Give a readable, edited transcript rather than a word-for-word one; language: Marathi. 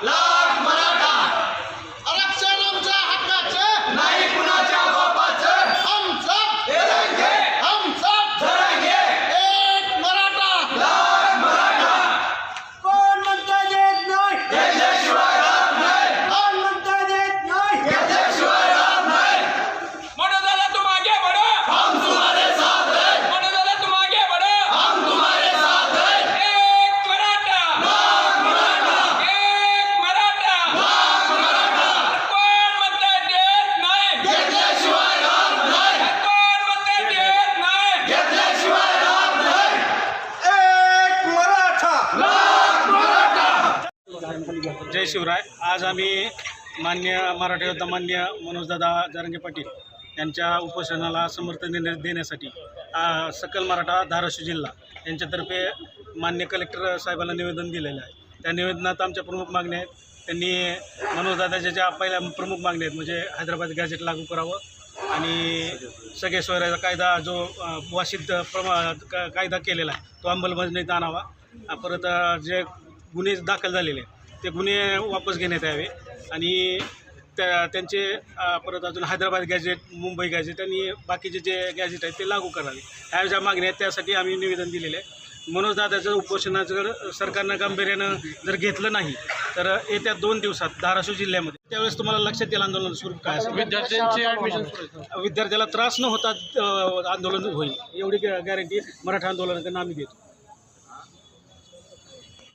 लाख मराठा आरक्षण आमच्या हक्काचं नाही कुणाच्या बापाचं हम सब तेरंगे हम सब धरंगे एक मराठा लाख मराठा कोण म्हणता देत नाही घेतल्याशिवाय राहत नाही कोण म्हणता देत नाही घेतल्याशिवाय राहत नाही मनोदला तुम आगे बढ़ो, हम तुम्हारे साथ हैं मनोदला तुम आगे बढ़ो। हम तुम्हारे साथ हैं एक मराठा, लाख मराठा एक मराठा। लाख मराठा कोण म्हणतं देत नाही, घेतल्याशिवाय राहत नाही कोण म्हणतं देत नाही। घेतल्याशिवाय राहत नाही एक मराठा लाख मराठा जय शिवराय। आज आम्ही मान्य मराठा योद्धा मान्य मनोजदादा जरांगे पाटील यांच्या उपोषणाला समर्थन देण्यासाठी सकल मराठा धाराशिव जिल्हा यांच्यातर्फे मान्य कलेक्टर साहेबांना निवेदन दिलेलं आहे। त्या निवेदनात आमच्या प्रमुख मागण्या आहेत। त्यांनी मनोजदादाच्या ज्या पहिल्या प्रमुख मागण्या आहेत म्हणजे हैदराबाद गॅजेट लागू करावं आणि सगळे सोयऱ्याचा कायदा जो वाशिद कायदा केलेला आहे तो अंमलबजावणीत आणावा। परत जे गुन्हे दाखल झालेले आहेत ते गुन्हे वापस घेण्यात यावे आणि त्यांचे परत अजून हैदराबाद गॅजेट मुंबई गॅजेट आणि बाकीचे जे गॅजेट आहेत ते लागू करावे ह्या ज्या मागण्या आहेत त्यासाठी आम्ही निवेदन दिलेलं आहे। मनोजदादाचं उपोषणाचं जर सरकारनं गांभीर्यानं जर घेतलं नाही तर येत्या 2 दिवसात धाराशिव जिल्ह्यामध्ये त्यावेळेस तुम्हाला लक्षात येईल आंदोलन स्वरूप काय असेल। विद्यार्थ्यांची ऍडमिशन विद्यार्थ्याला त्रास न होता आंदोलन होईल एवढी गॅरंटी मराठा आंदोलनाकडनं आम्ही देतो।